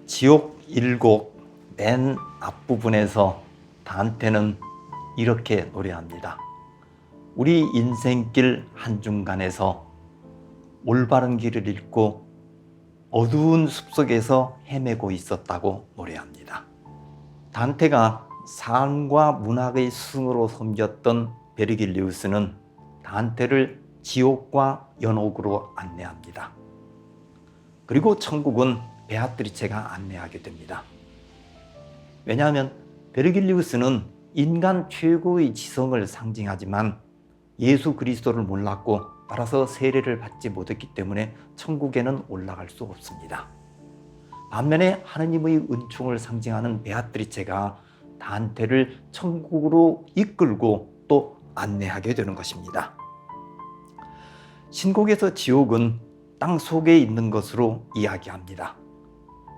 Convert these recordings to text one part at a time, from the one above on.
지옥 1곡 맨 앞부분에서 단테는 이렇게 노래합니다. 우리 인생길 한중간에서 올바른 길을 잃고 어두운 숲속에서 헤매고 있었다고 노래합니다. 단테가 삶과 문학의 스승으로 섬겼던 베르길리우스는 단테를 지옥과 연옥으로 안내합니다. 그리고 천국은 베아트리체가 안내하게 됩니다. 왜냐하면 베르길리우스는 인간 최고의 지성을 상징하지만 예수 그리스도를 몰랐고 따라서 세례를 받지 못했기 때문에 천국에는 올라갈 수 없습니다. 반면에 하느님의 은총을 상징하는 베아트리체가 단테를 천국으로 이끌고 또 안내하게 되는 것입니다. 신곡에서 지옥은 땅 속에 있는 것으로 이야기합니다.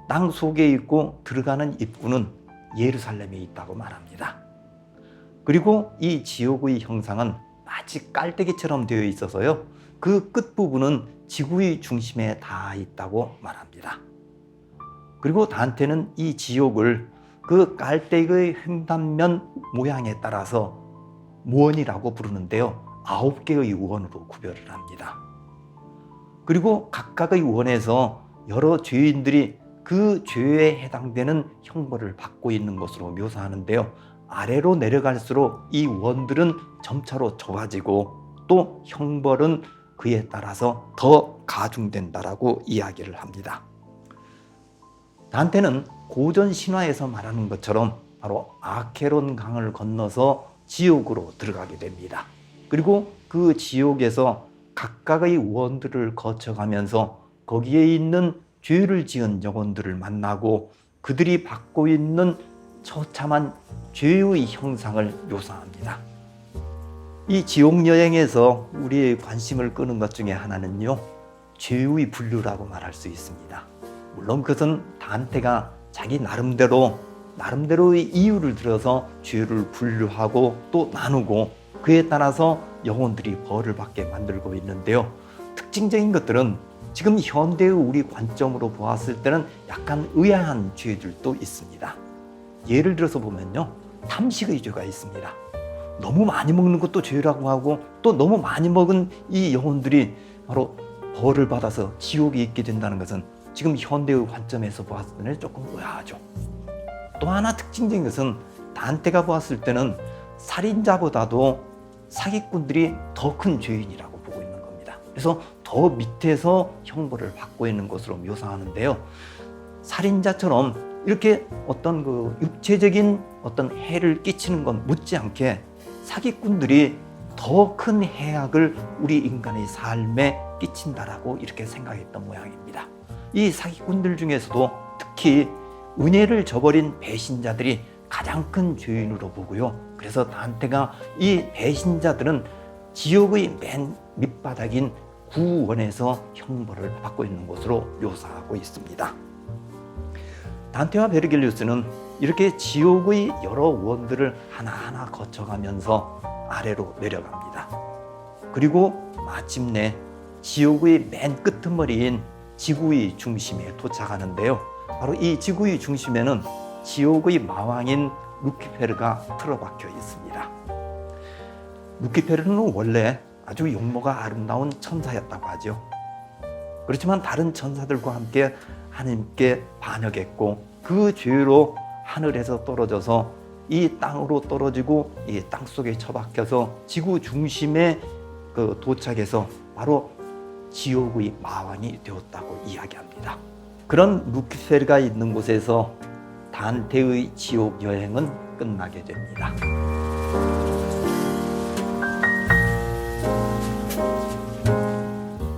땅 속에 있고 들어가는 입구는 예루살렘에 있다고 말합니다. 그리고 이 지옥의 형상은 마치 깔때기처럼 되어 있어서요, 그 끝부분은 지구의 중심에 닿아 있다고 말합니다. 그리고 단테는 이 지옥을 그 깔때기의 횡단면 모양에 따라서 무원이라고 부르는데요, 9개의 원으로 구별을 합니다. 그리고 각각의 원에서 여러 죄인들이 그 죄에 해당되는 형벌을 받고 있는 것으로 묘사하는데요, 아래로 내려갈수록 이 원들은 점차로 좁아지고 또 형벌은 그에 따라서 더 가중된다라고 이야기를 합니다. 단테는 고전 신화에서 말하는 것처럼 바로 아케론 강을 건너서 지옥으로 들어가게 됩니다. 그리고 그 지옥에서 각각의 원들을 거쳐가면서 거기에 있는 죄를 지은 영혼들을 만나고 그들이 받고 있는 처참한 죄의 형상을 묘사합니다. 이 지옥 여행에서 우리의 관심을 끄는 것 중에 하나는요, 죄의 분류라고 말할 수 있습니다. 물론 그것은 단테가 자기 나름대로의 이유를 들어서 죄를 분류하고 또 나누고 그에 따라서 영혼들이 벌을 받게 만들고 있는데요, 특징적인 것들은 지금 현대의 우리 관점으로 보았을 때는 약간 의아한 죄들도 있습니다. 예를 들어서 보면요, 탐식의 죄가 있습니다. 너무 많이 먹는 것도 죄라고 하고 또 너무 많이 먹은 이 영혼들이 바로 벌을 받아서 지옥에 있게 된다는 것은 지금 현대의 관점에서 보았을 때는 조금 의아하죠. 또 하나 특징적인 것은 단테가 보았을 때는 살인자보다도 사기꾼들이 더 큰 죄인이라고 보고 있는 겁니다. 그래서 더 밑에서 형벌을 받고 있는 것으로 묘사하는데요, 살인자처럼 이렇게 어떤 그 육체적인 어떤 해를 끼치는 건 못지않게 사기꾼들이 더 큰 해악을 우리 인간의 삶에 끼친다라고 이렇게 생각했던 모양입니다. 이 사기꾼들 중에서도 특히 은혜를 저버린 배신자들이 가장 큰 죄인으로 보고요, 그래서 단테가 이 배신자들은 지옥의 맨 밑바닥인 구원에서 형벌을 받고 있는 것으로 묘사하고 있습니다. 단테와 베르길리우스는 이렇게 지옥의 여러 원들을 하나하나 거쳐가면서 아래로 내려갑니다. 그리고 마침내 지옥의 맨 끄트머리인 지구의 중심에 도착하는데요, 바로 이 지구의 중심에는 지옥의 마왕인 루키페르가 틀어박혀 있습니다. 루키페르는 원래 아주 용모가 아름다운 천사였다고 하죠. 그렇지만 다른 천사들과 함께 하나님께 반역했고 그 죄로 하늘에서 떨어져서 이 땅으로 떨어지고 이 땅 속에 처박혀서 지구 중심에 도착해서 바로 지옥의 마왕이 되었다고 이야기합니다. 그런 루키페르가 있는 곳에서 단테의 지옥 여행은 끝나게 됩니다.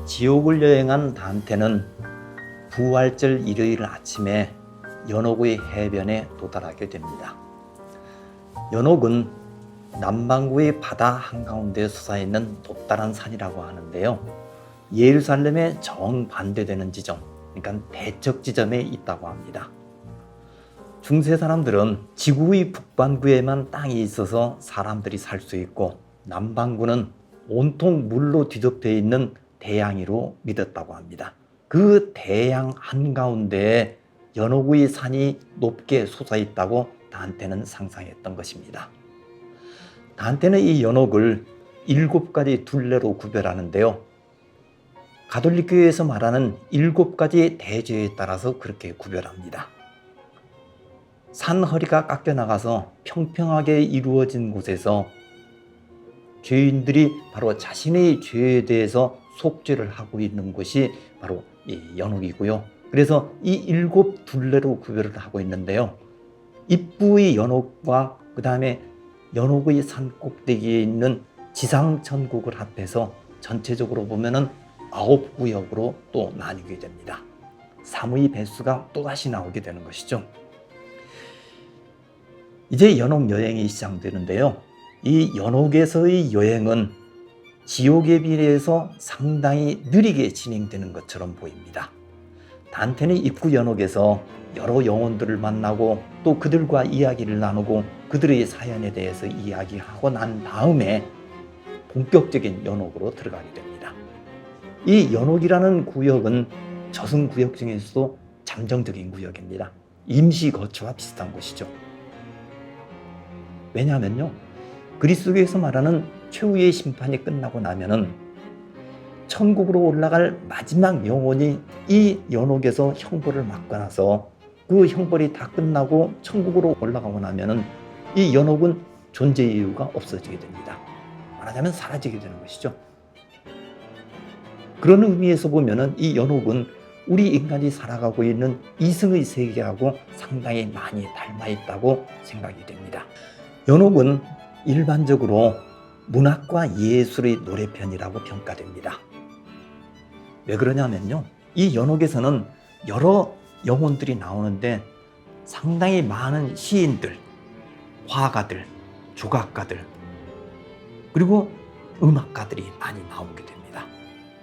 지옥을 여행한 단테는 부활절 일요일 아침에 연옥의 해변에 도달하게 됩니다. 연옥은 남반구의 바다 한가운데 솟아있는 높다란 산이라고 하는데요, 예루살렘에 정반대되는 지점, 그러니까 대척 지점에 있다고 합니다. 중세 사람들은 지구의 북반구에만 땅이 있어서 사람들이 살 수 있고 남반구는 온통 물로 뒤덮여 있는 대양이로 믿었다고 합니다. 그 대양 한가운데에 연옥의 산이 높게 솟아 있다고 다한테는 상상했던 것입니다. 다한테는 이 연옥을 7가지 둘레로 구별하는데요. 가톨릭 교회에서 말하는 7가지 대죄에 따라서 그렇게 구별합니다. 산 허리가 깎여 나가서 평평하게 이루어진 곳에서 죄인들이 바로 자신의 죄에 대해서 속죄를 하고 있는 곳이 바로 이 연옥이고요. 그래서 이 7둘레로 구별을 하고 있는데요. 입구의 연옥과 그 다음에 연옥의 산 꼭대기에 있는 지상천국을 합해서 전체적으로 보면은 9구역으로 또 나뉘게 됩니다. 3의 배수가 또다시 나오게 되는 것이죠. 이제 연옥 여행이 시작되는데요. 이 연옥에서의 여행은 지옥에 비해서 상당히 느리게 진행되는 것처럼 보입니다. 단테는 입구 연옥에서 여러 영혼들을 만나고 또 그들과 이야기를 나누고 그들의 사연에 대해서 이야기하고 난 다음에 본격적인 연옥으로 들어가게 됩니다. 이 연옥이라는 구역은 저승구역 중에서도 잠정적인 구역입니다. 임시거처와 비슷한 곳이죠. 왜냐하면요, 그리스도교에서 말하는 최후의 심판이 끝나고 나면은 천국으로 올라갈 마지막 영혼이 이 연옥에서 형벌을 받고 나서 그 형벌이 다 끝나고 천국으로 올라가고 나면은 이 연옥은 존재 이유가 없어지게 됩니다. 말하자면 사라지게 되는 것이죠. 그런 의미에서 보면은 이 연옥은 우리 인간이 살아가고 있는 이승의 세계하고 상당히 많이 닮아 있다고 생각이 됩니다. 연옥은 일반적으로 문학과 예술의 노래편이라고 평가됩니다. 왜 그러냐면요, 이 연옥에서는 여러 영혼들이 나오는데 상당히 많은 시인들, 화가들, 조각가들, 그리고 음악가들이 많이 나오게 됩니다.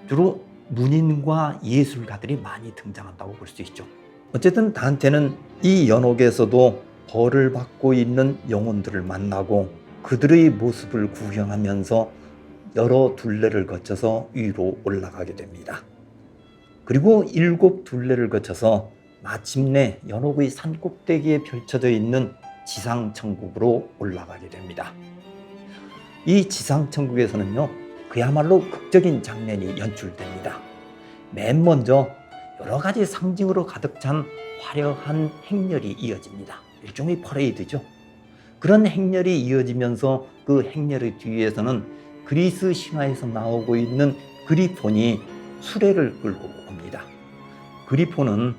주로 문인과 예술가들이 많이 등장한다고 볼 수 있죠. 어쨌든 다한테는 이 연옥에서도 벌을 받고 있는 영혼들을 만나고 그들의 모습을 구경하면서 여러 둘레를 거쳐서 위로 올라가게 됩니다. 그리고 7둘레를 거쳐서 마침내 연옥의 산꼭대기에 펼쳐져 있는 지상천국으로 올라가게 됩니다. 이 지상천국에서는요, 그야말로 극적인 장면이 연출됩니다. 맨 먼저 여러 가지 상징으로 가득 찬 화려한 행렬이 이어집니다. 일종의 퍼레이드죠. 그런 행렬이 이어지면서 그 행렬의 뒤에서는 그리스 신화에서 나오고 있는 그리폰이 수레를 끌고 옵니다. 그리폰은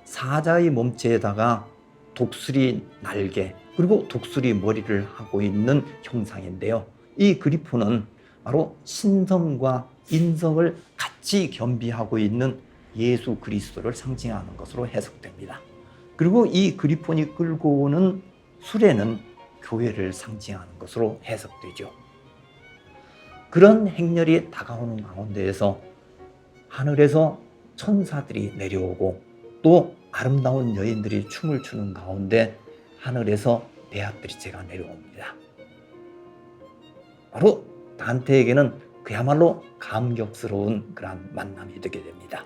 사자의 몸체에다가 독수리 날개 그리고 독수리 머리를 하고 있는 형상인데요. 이 그리폰은 바로 신성과 인성을 같이 겸비하고 있는 예수 그리스도를 상징하는 것으로 해석됩니다. 그리고 이 그리폰이 끌고 오는 수레는 교회를 상징하는 것으로 해석되죠. 그런 행렬이 다가오는 가운데에서 하늘에서 천사들이 내려오고 또 아름다운 여인들이 춤을 추는 가운데 하늘에서 베아트리체가 내려옵니다. 바로 단테에게는 그야말로 감격스러운 그런 만남이 되게 됩니다.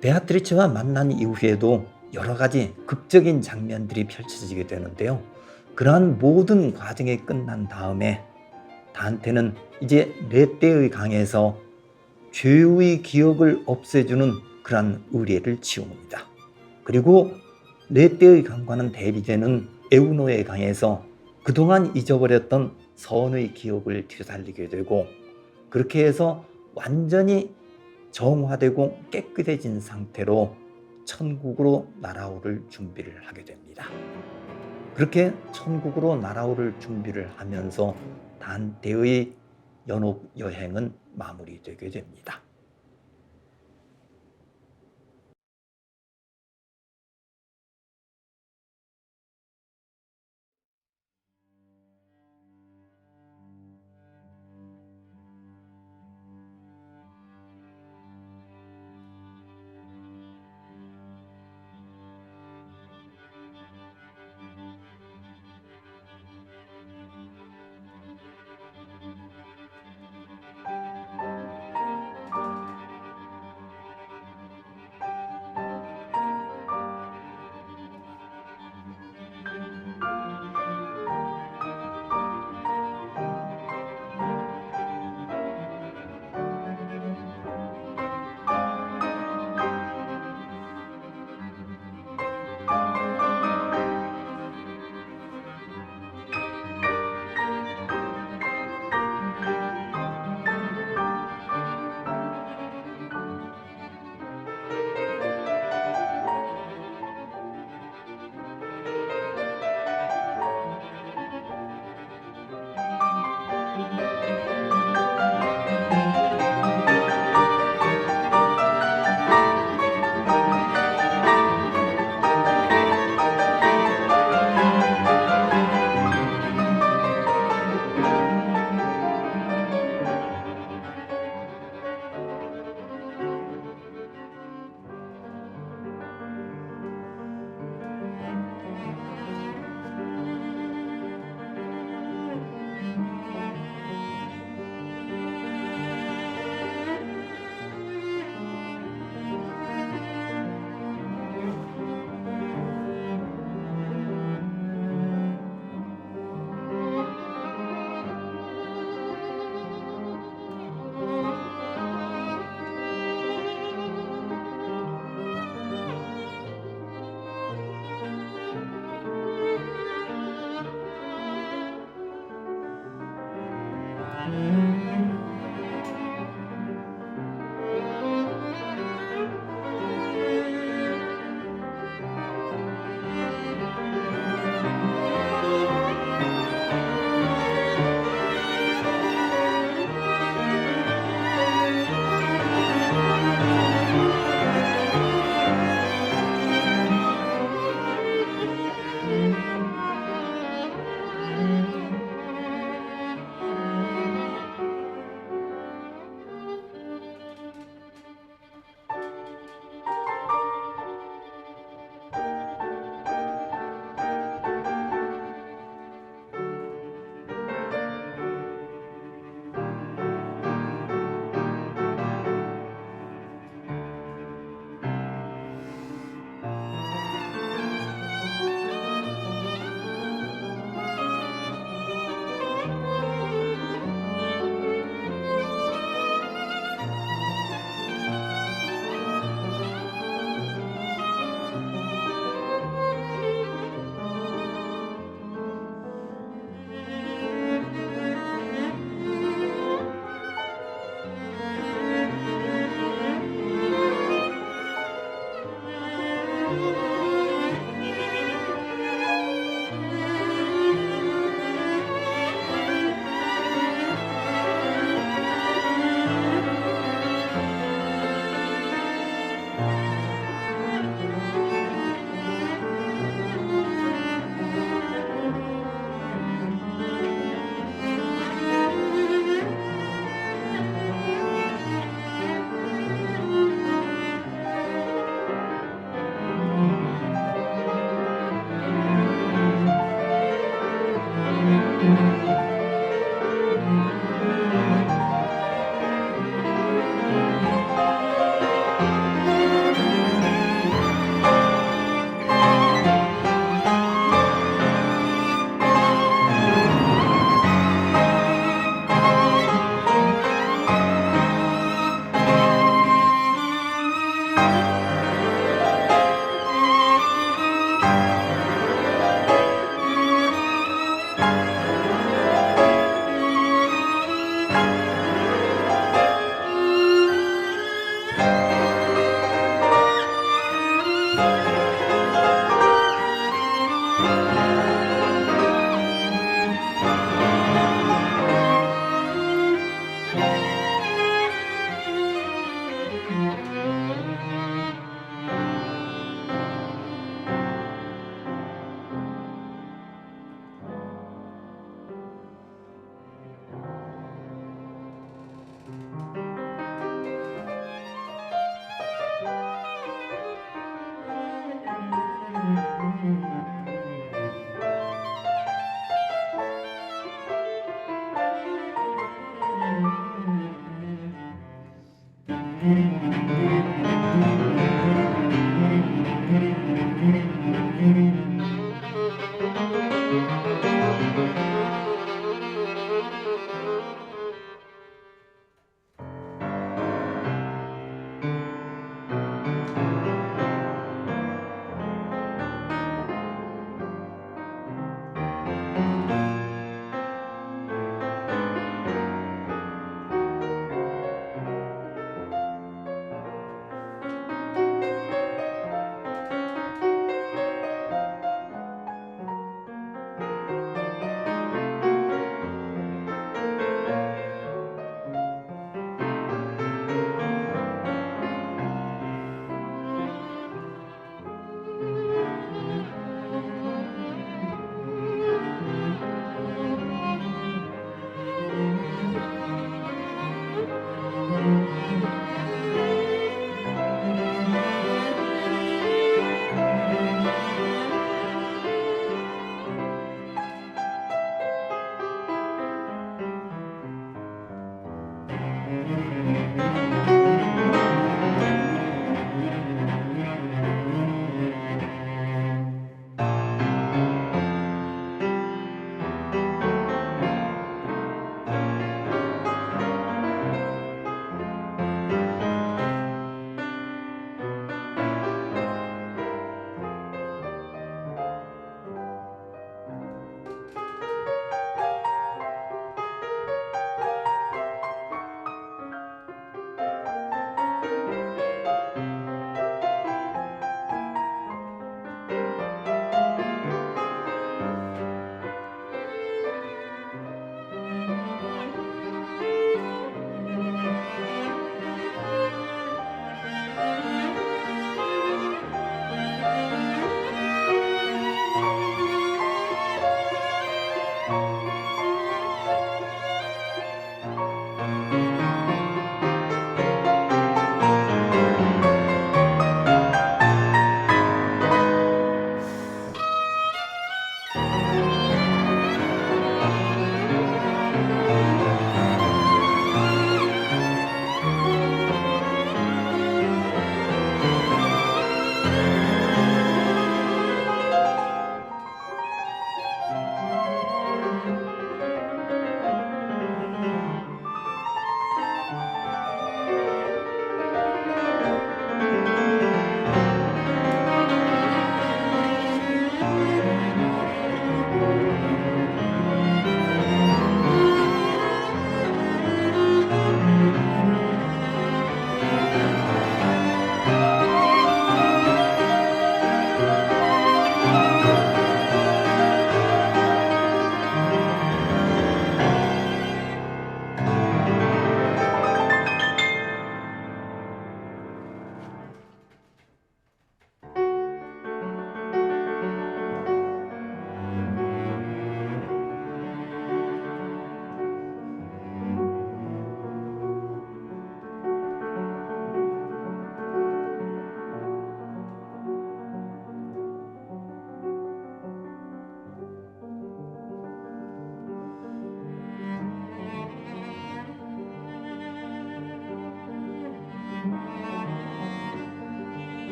베아트리체와 만난 이후에도 여러 가지 극적인 장면들이 펼쳐지게 되는데요. 그러한 모든 과정이 끝난 다음에 단테는 이제 렛대의 강에서 죄의 기억을 없애주는 그러한 의례를 치웁니다. 그리고 렛대의 강과는 대비되는 에우노의 강에서 그동안 잊어버렸던 선의 기억을 되살리게 되고 그렇게 해서 완전히 정화되고 깨끗해진 상태로 천국으로 날아오를 준비를 하게 됩니다. 그렇게 천국으로 날아오를 준비를 하면서 단테의 연옥 여행은 마무리되게 됩니다.